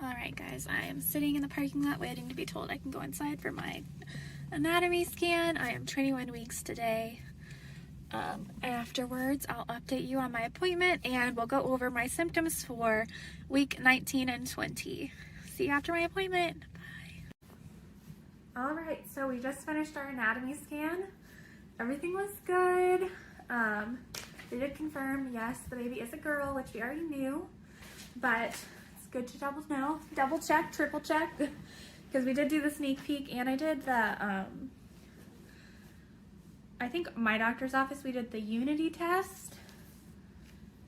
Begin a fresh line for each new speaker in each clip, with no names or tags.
Alright guys, I am sitting in the parking lot waiting to be told I can go inside for my anatomy scan. I am 21 weeks today. Afterwards, I'll update you on my appointment and we'll go over my symptoms for week 19 and 20. See you after my appointment. Bye. Alright, so we just finished our anatomy scan. Everything was good. They did confirm, yes, the baby is a girl, which we already knew, but it's good to double check, triple check, because we did do the sneak peek, and I did the, I think my doctor's office, we did the Unity test,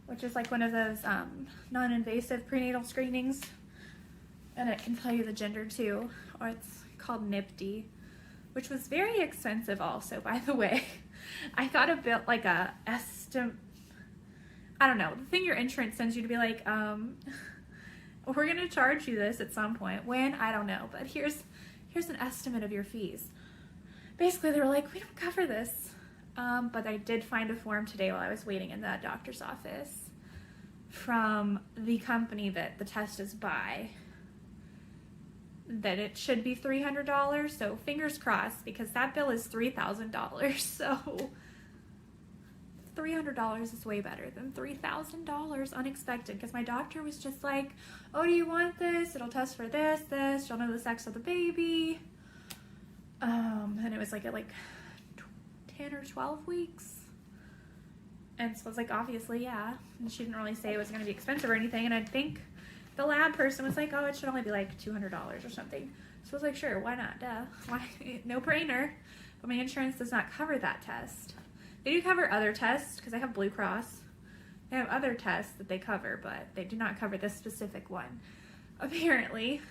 which is like one of those non-invasive prenatal screenings, and it can tell you the gender too, or it's called NIPT, which was very expensive also, by the way. I got a bit like a estimate, I don't know, the thing your insurance sends you to be like, we're gonna charge you this at some point. When? I don't know, but here's an estimate of your fees. Basically, they were like, we don't cover this. But I did find a form today while I was waiting in the doctor's office from the company that the test is by, that it should be $300, so fingers crossed, because that bill is $3,000, so $300 is way better than $3,000 unexpected, because my doctor was just like, oh, do you want this? It'll test for this, you'll know the sex of the baby, and it was like at like 10 or 12 weeks, and so I was like, obviously, yeah, and she didn't really say it was going to be expensive or anything, and I think the lab person was like, oh, it should only be like $200 or something. So I was like, sure, why not? Duh. Why? No brainer. But my insurance does not cover that test. They do cover other tests because I have Blue Cross. They have other tests that they cover, but they do not cover this specific one, apparently.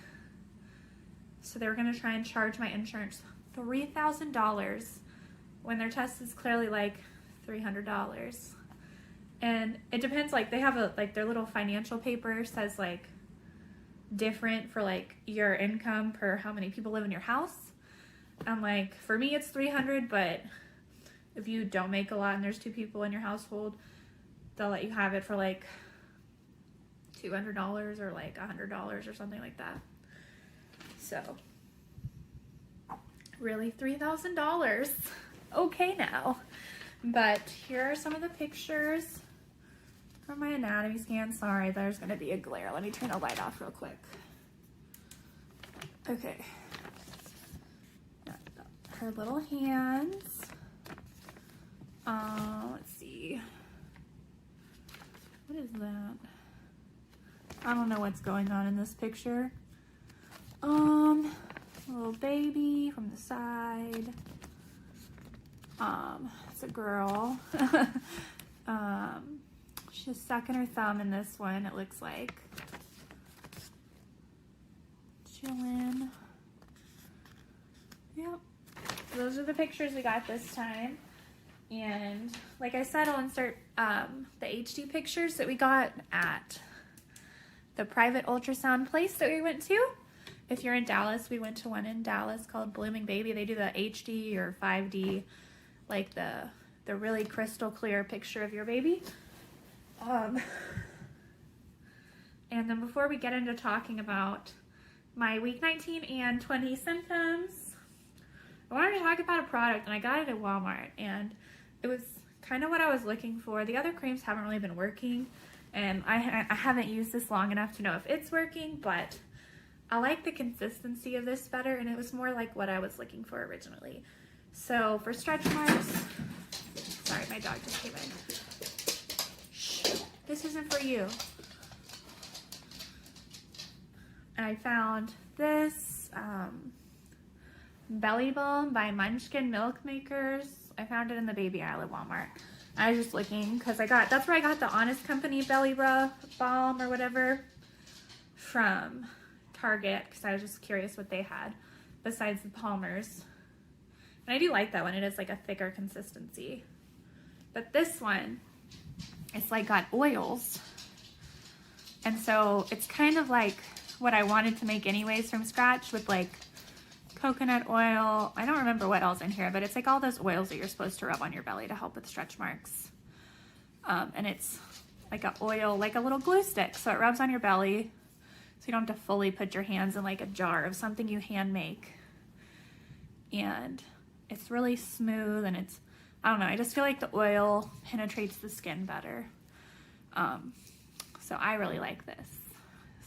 So they were going to try and charge my insurance $3,000 when their test is clearly like $300. And it depends, like they have a, like their little financial paper says like different for like your income per how many people live in your house. And like for me it's 300, but if you don't make a lot and there's 2 people in your household, they'll let you have it for like $200 or like $100 or something like that. So really $3,000. Okay now. But here are some of the pictures from my anatomy scan. Sorry, there's going to be a glare. Let me turn the light off real quick. Okay. Her little hands. Let's see. What is that? I don't know what's going on in this picture. Little baby from the side. It's a girl. She's sucking her thumb in this one, it looks like. Chillin'. Yep. Those are the pictures we got this time. And like I said, I'll insert the HD pictures that we got at the private ultrasound place that we went to. If you're in Dallas, we went to one in Dallas called Blooming Baby. They do the HD or 5D, like the really crystal clear picture of your baby. And then before we get into talking about my week 19 and 20 symptoms, I wanted to talk about a product, and I got it at Walmart, and it was kind of what I was looking for. The other creams haven't really been working, and I haven't used this long enough to know if it's working, but I like the consistency of this better, and it was more like what I was looking for originally. So for stretch marks, sorry, my dog just came in. Shh, this isn't for you. I found this Belly Balm by Munchkin Milk Makers. I found it in the baby aisle at Walmart. I was just looking because that's where I got the Honest Company Belly Balm or whatever from Target, because I was just curious what they had besides the Palmer's. And I do like that one. It is like a thicker consistency. But this one, it's like got oils. And so it's kind of like what I wanted to make anyways from scratch, with like coconut oil. I don't remember what else in here, but it's like all those oils that you're supposed to rub on your belly to help with stretch marks. And it's like a oil, like a little glue stick. So it rubs on your belly. So you don't have to fully put your hands in like a jar of something you hand make. And it's really smooth, and it's, I don't know, I just feel like the oil penetrates the skin better. So I really like this.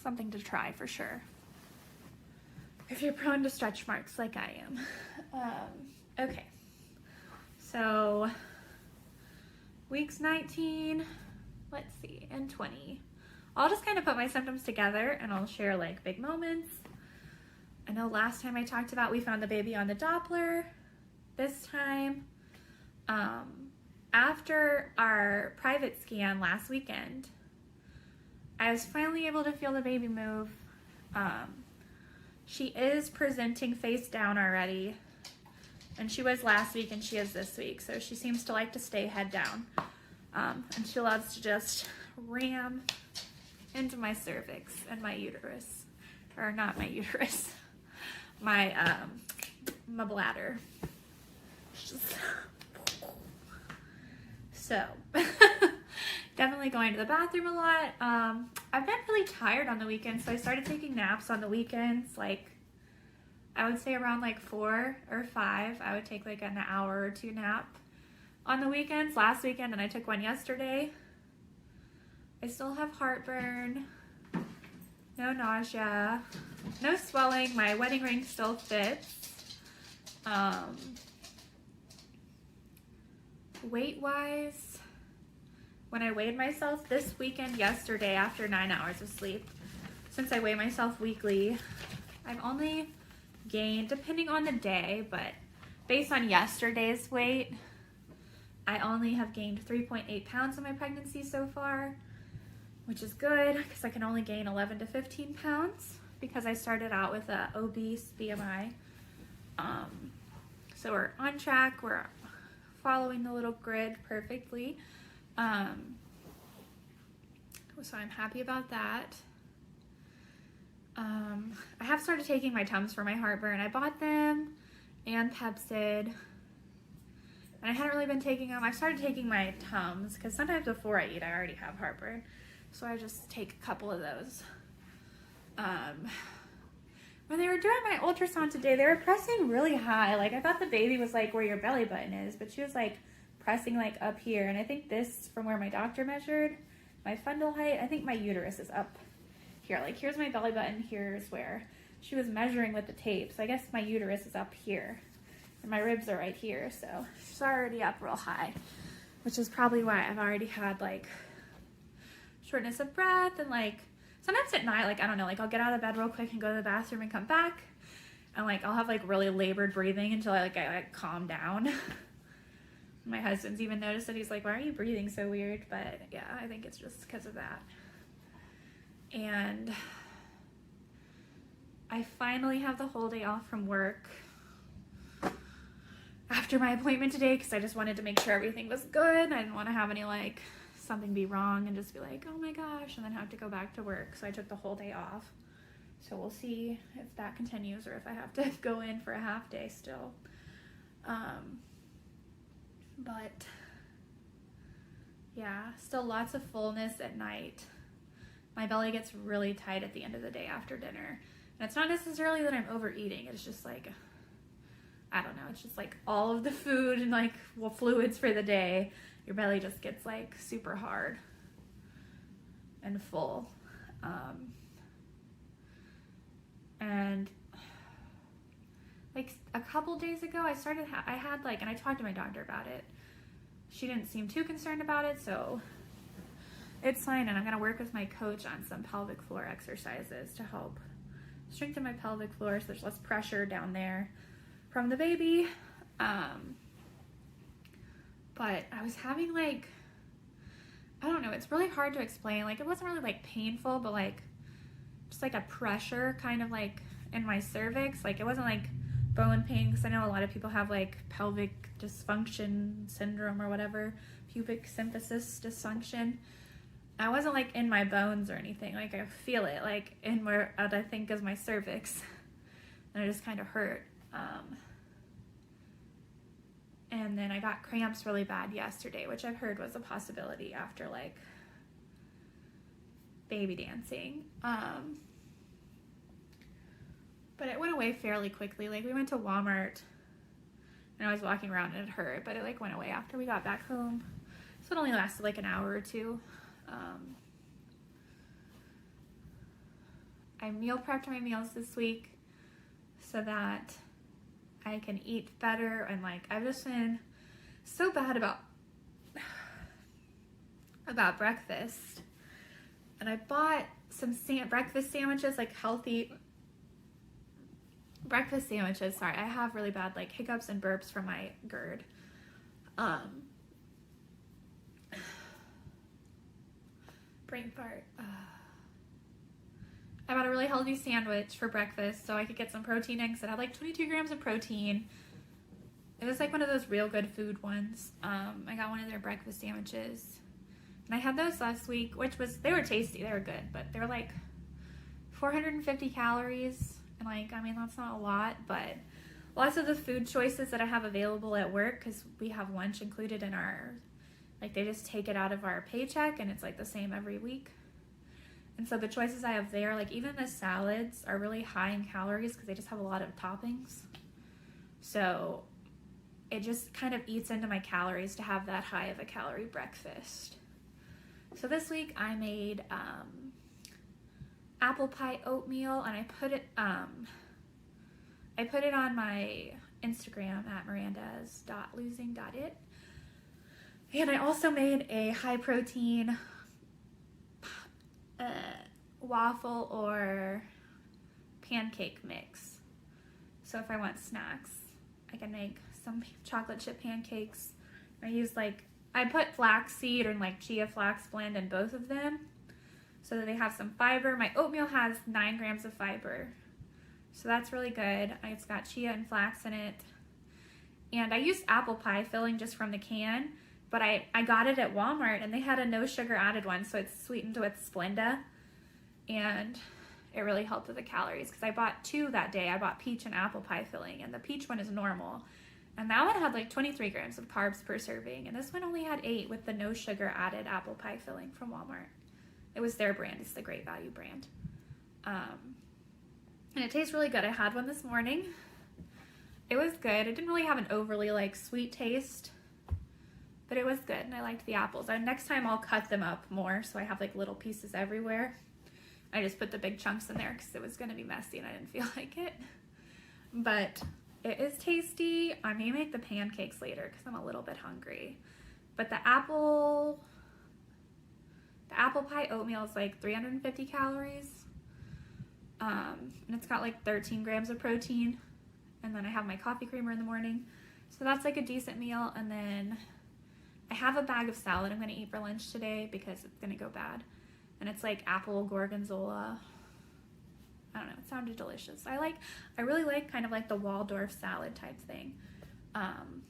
Something to try for sure, if you're prone to stretch marks like I am. Okay, so weeks 19, let's see, and 20. I'll just kind of put my symptoms together and I'll share like big moments. I know last time I talked about we found the baby on the Doppler. This time, after our private scan last weekend, I was finally able to feel the baby move. She is presenting face down already, and she was last week and she is this week, so she seems to like to stay head down, and she loves to just ram into my cervix and my uterus, or not my uterus, my bladder. So definitely going to the bathroom a lot. I've been really tired on the weekends, so I started taking naps on the weekends. Like, I would say around like 4 or 5, I would take like an hour or 2 nap on the weekends. Last weekend, and I took one yesterday. I still have heartburn, no nausea, no swelling. My wedding ring still fits. Weight-wise, when I weighed myself this weekend yesterday after 9 hours of sleep, since I weigh myself weekly, I've only gained, depending on the day, but based on yesterday's weight, I only have gained 3.8 pounds in my pregnancy so far, which is good because I can only gain 11 to 15 pounds because I started out with a obese BMI. So we're on track. We're following the little grid perfectly. So I'm happy about that. I have started taking my Tums for my heartburn. I bought them and Pepcid, and I hadn't really been taking them. I started taking my Tums because sometimes before I eat I already have heartburn, so I just take a couple of those. When they were doing my ultrasound today, they were pressing really high. Like, I thought the baby was like where your belly button is, but she was like pressing like up here. And I think this, from where my doctor measured my fundal height, I think my uterus is up here. Like, here's my belly button, here's where she was measuring with the tape. So I guess my uterus is up here and my ribs are right here. So she's already up real high, which is probably why I've already had like shortness of breath, and like sometimes at night, like, I don't know, like I'll get out of bed real quick and go to the bathroom and come back, and like I'll have like really labored breathing until I calm down. My husband's even noticed that. He's like, why are you breathing so weird? But yeah, I think it's just because of that. And I finally have the whole day off from work after my appointment today because I just wanted to make sure everything was good. I didn't want to have any like something be wrong and just be like, oh my gosh, and then have to go back to work. So I took the whole day off. So we'll see if that continues or if I have to go in for a half day still. But yeah, still lots of fullness at night. My belly gets really tight at the end of the day after dinner. And it's not necessarily that I'm overeating. It's just like, I don't know. It's just like all of the food and like fluids for the day. Your belly just gets like super hard and full. And like a couple days ago, I had like, and I talked to my doctor about it. She didn't seem too concerned about it, so it's fine. And I'm going to work with my coach on some pelvic floor exercises to help strengthen my pelvic floor so there's less pressure down there from the baby. But I was having like, I don't know, it's really hard to explain. Like, it wasn't really like painful, but like just like a pressure kind of like in my cervix. Like, it wasn't like bone pain, because I know a lot of people have like pelvic dysfunction syndrome or whatever, pubic symphysis dysfunction. I wasn't like in my bones or anything. Like, I feel it like in where I think is my cervix, and it just kind of hurt. And then I got cramps really bad yesterday, which I've heard was a possibility after like baby dancing. but it went away fairly quickly. Like we went to Walmart and I was walking around and it hurt, but it like went away after we got back home. So it only lasted like an hour or two. I meal prepped my meals this week so that I can eat better, and like I've just been so bad about breakfast. And I bought some breakfast sandwiches, like healthy breakfast sandwiches. Sorry, I have really bad like hiccups and burps from my GERD. Brain fart. I bought a really healthy sandwich for breakfast so I could get some protein in because it had like 22 grams of protein. It was like one of those Real Good Food ones. I got one of their breakfast sandwiches. And I had those last week, they were tasty, they were good, but they were like 450 calories. And like, I mean, that's not a lot, but lots of the food choices that I have available at work, because we have lunch included in our, like they just take it out of our paycheck and it's like the same every week. And so the choices I have there, like even the salads are really high in calories because they just have a lot of toppings. So it just kind of eats into my calories to have that high of a calorie breakfast. So this week I made apple pie oatmeal, and I put it on my Instagram at mirandas.losing.it. And I also made a high protein waffle or pancake mix. So if I want snacks, I can make some chocolate chip pancakes. I put flaxseed or like chia flax blend in both of them so that they have some fiber. My oatmeal has 9 grams of fiber, so that's really good. It's got chia and flax in it. And I used apple pie filling just from the can, but I got it at Walmart and they had a no sugar added one, so it's sweetened with Splenda, and it really helped with the calories because I bought 2 that day. I bought peach and apple pie filling, and the peach one is normal, and that one had like 23 grams of carbs per serving, and this one only had 8 with the no sugar added apple pie filling from Walmart. It was their brand. It's the Great Value brand. And it tastes really good. I had one this morning. It was good. It didn't really have an overly like sweet taste, but it was good, and I liked the apples. Next time I'll cut them up more so I have like little pieces everywhere. I just put the big chunks in there because it was going to be messy and I didn't feel like it. But it is tasty. I may make the pancakes later because I'm a little bit hungry. But the apple pie oatmeal is like 350 calories. And it's got like 13 grams of protein. And then I have my coffee creamer in the morning. So that's like a decent meal. And then I have a bag of salad I'm going to eat for lunch today because it's going to go bad. And it's like apple gorgonzola. I don't know, it sounded delicious. I really like kind of like the Waldorf salad type thing. And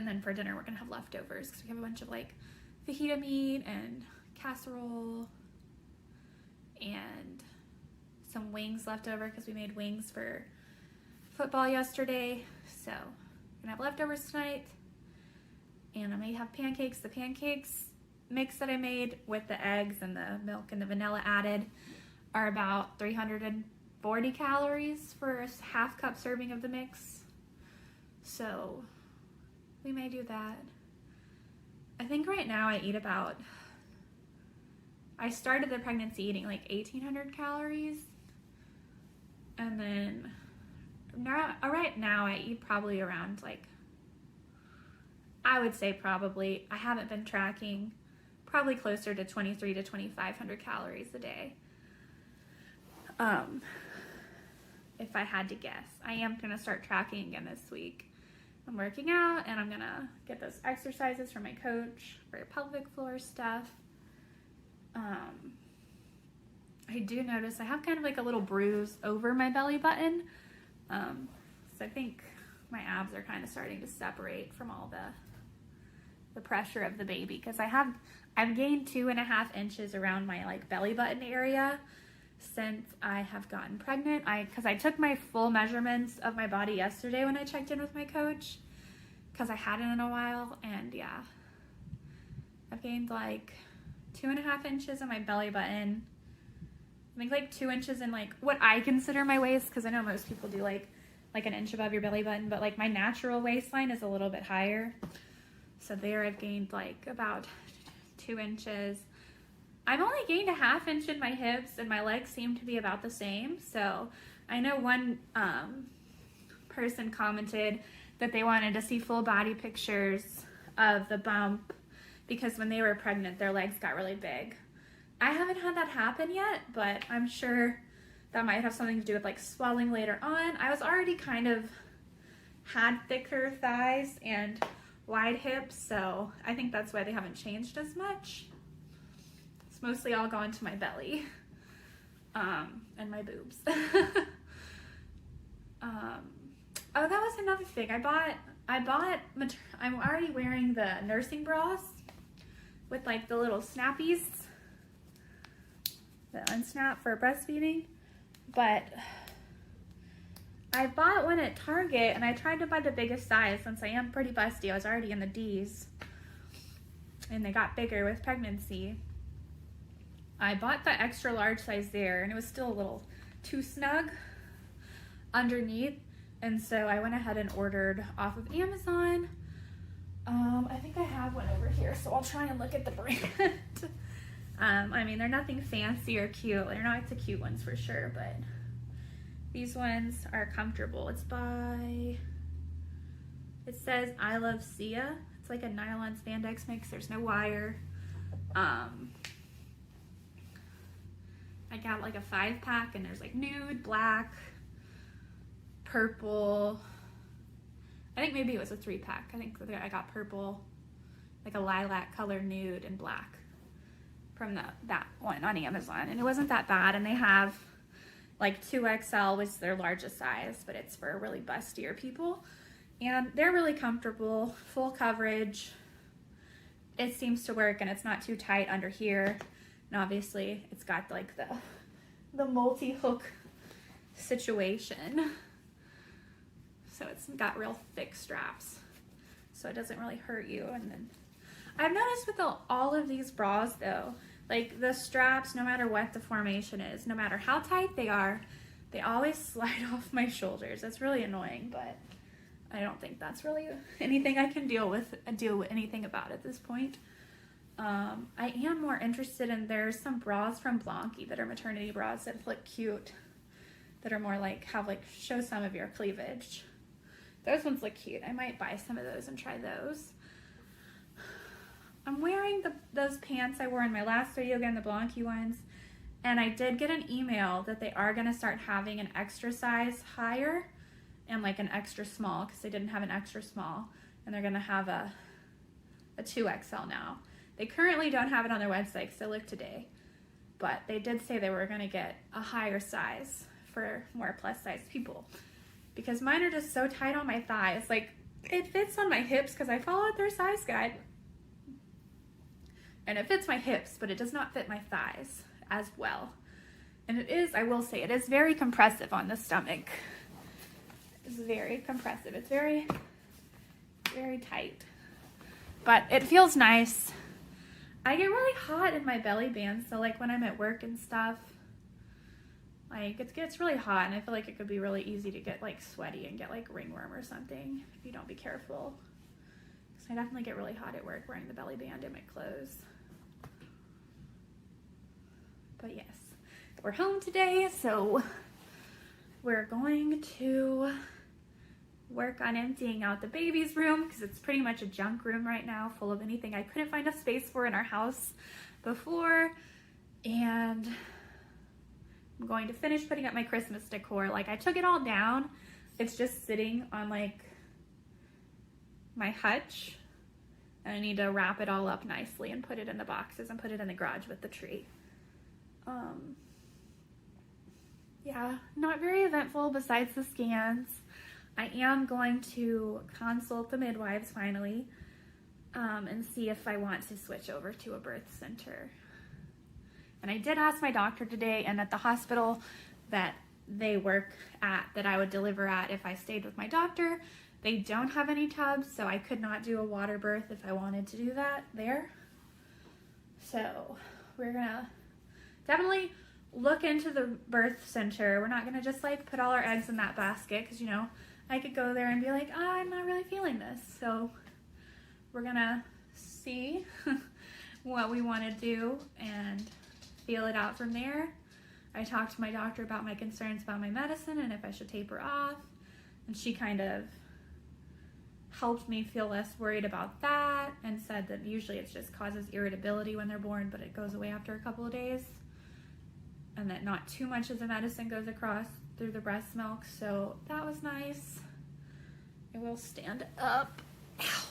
then for dinner we're gonna have leftovers because we have a bunch of like fajita meat and casserole and some wings left over because we made wings for football yesterday. So we're gonna have leftovers tonight. And I may have pancakes. The pancakes mix that I made with the eggs and the milk and the vanilla added are about 340 calories for a half cup serving of the mix. So we may do that. I think right now I started the pregnancy eating like 1,800 calories. And then right now I eat probably around like, I would say probably, I haven't been tracking, probably closer to 2,300 to 2,500 calories a day. If I had to guess. I am going to start tracking again this week. I'm working out and I'm going to get those exercises from my coach for pelvic floor stuff. I do notice I have kind of like a little bruise over my belly button. So I think my abs are kind of starting to separate from all the pressure of the baby, because I've gained 2.5 inches around my like belly button area since I have gotten pregnant. Because I took my full measurements of my body yesterday when I checked in with my coach, because I hadn't in a while, and yeah, I've gained like 2.5 inches on my belly button I think like 2 inches in like what I consider my waist, because I know most people do like an inch above your belly button, but like my natural waistline is a little bit higher. So there I've gained like about 2 inches. I've only gained a ½ inch in my hips, and my legs seem to be about the same. So I know one person commented that they wanted to see full body pictures of the bump because when they were pregnant, their legs got really big. I haven't had that happen yet, but I'm sure that might have something to do with like swelling later on. I was already kind of had thicker thighs and wide hips, so I think that's why they haven't changed as much. It's mostly all gone to my belly and my boobs. Oh, that was another thing. I'm already wearing the nursing bras with like the little snappies, the unsnap for breastfeeding, but I bought one at Target and I tried to buy the biggest size since I am pretty busty. I was already in the D's and they got bigger with pregnancy. I bought the extra large size there and it was still a little too snug underneath. And so I went ahead and ordered off of Amazon. I think I have one over here, so I'll try and look at the brand. I mean, they're nothing fancy or cute. They're not the cute ones for sure, but these ones are comfortable. It says I Love Sia. It's like a nylon spandex mix. There's no wire. I got like a 5-pack and there's like nude, black, purple. I think maybe it was a 3-pack. I think I got purple, like a lilac color, nude, and black from that one on Amazon. And it wasn't that bad. And they have like 2XL, which is their largest size, but it's for really bustier people. And they're really comfortable, full coverage. It seems to work and it's not too tight under here. And obviously it's got like the multi-hook situation. So it's got real thick straps, so it doesn't really hurt you. And then I've noticed with all of these bras though, like the straps, no matter what the formation is, no matter how tight they are, they always slide off my shoulders. That's really annoying, but I don't think that's really anything I can deal with anything about at this point. I am more interested in, there's some bras from Blanky that are maternity bras that look cute, that are more like, show some of your cleavage. Those ones look cute. I might buy some of those and try those. I'm wearing those pants I wore in my last video, again, the Blanky ones, and I did get an email that they are going to start having an extra size higher and like an extra small, because they didn't have an extra small, and they're going to have a 2XL now. They currently don't have it on their website because I looked today, but they did say they were going to get a higher size for more plus size people, because mine are just so tight on my thighs. Like, it fits on my hips because I followed their size guide, and it fits my hips, but it does not fit my thighs as well. And it is, I will say, it is very compressive on the stomach. It's very compressive. It's very, very tight, but it feels nice. I get really hot in my belly band, so like when I'm at work and stuff, like it gets really hot, and I feel like it could be really easy to get like sweaty and get like ringworm or something if you don't be careful. So I definitely get really hot at work wearing the belly band in my clothes. But yes, we're home today, so we're going to work on emptying out the baby's room because it's pretty much a junk room right now, full of anything I couldn't find a space for in our house before. And I'm going to finish putting up my Christmas decor. Like, I took it all down. It's just sitting on like my hutch, and I need to wrap it all up nicely and put it in the boxes and put it in the garage with the tree. Yeah, not very eventful besides the scans. I am going to consult the midwives finally and see if I want to switch over to a birth center. And I did ask my doctor today, and at the hospital that they work at, that I would deliver at if I stayed with my doctor, they don't have any tubs, so I could not do a water birth if I wanted to do that there. So we're gonna definitely look into the birth center. We're not going to just like put all our eggs in that basket because, you know, I could go there and be like, oh, I'm not really feeling this. So we're going to see what we want to do and feel it out from there. I talked to my doctor about my concerns about my medicine and if I should taper off. And she kind of helped me feel less worried about that and said that usually it just causes irritability when they're born, but it goes away after a couple of days. And that not too much of the medicine goes across through the breast milk. So that was nice. I will stand up. Ow.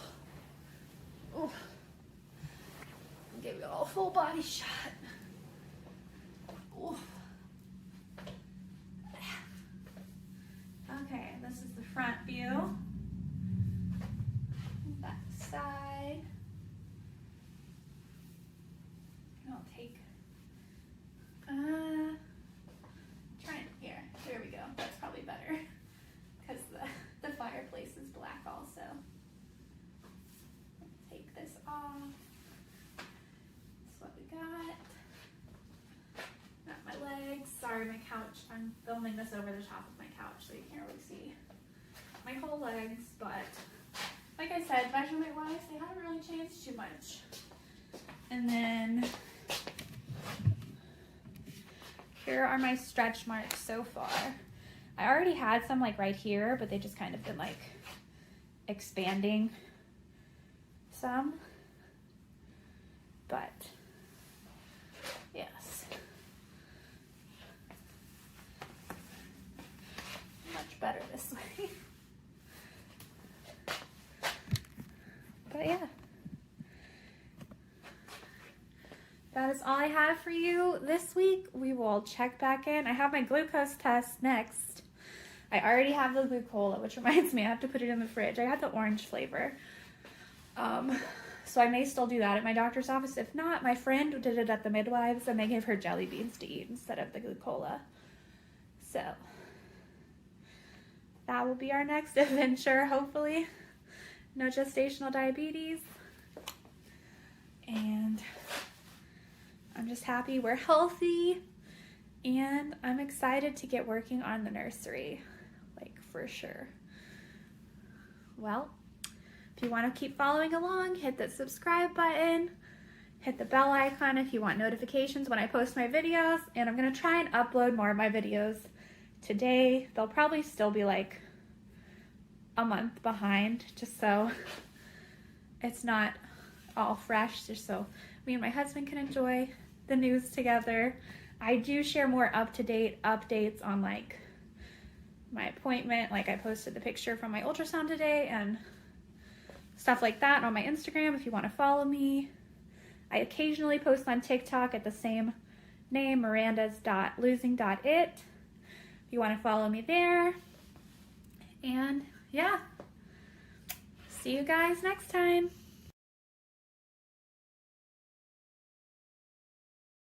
Ooh. Give you all a full body shot. Ooh. Okay, this is the front view. Back side. I'll take, here we go. That's probably better because the fireplace is black also. Take this off. That's what we got. Not my legs. Sorry, my couch. I'm filming this over the top of my couch so you can't really see my whole legs, but like I said, measurement-wise, they haven't really changed too much. And then here are my stretch marks so far. I already had some like right here, but they just kind of been like expanding some. But yes. Much better this way. But yeah. That is all I have for you this week. We will check back in. I have my glucose test next. I already have the Glucola, which reminds me I have to put it in the fridge. I got the orange flavor. So I may still do that at my doctor's office. If not, my friend did it at the midwives and they gave her jelly beans to eat instead of the Glucola. So that will be our next adventure, hopefully. No gestational diabetes. And I'm just happy we're healthy, and I'm excited to get working on the nursery, like for sure. Well, if you want to keep following along, hit the subscribe button, hit the bell icon if you want notifications when I post my videos, and I'm going to try and upload more of my videos today. They'll probably still be like a month behind, just so it's not all fresh, just so me and my husband can enjoy the news together. I do share more up-to-date updates on like my appointment, like I posted the picture from my ultrasound today and stuff like that on my Instagram if you want to follow me. I occasionally post on TikTok at the same name, mirandas.losing.it, if you want to follow me there. And yeah, see you guys next time.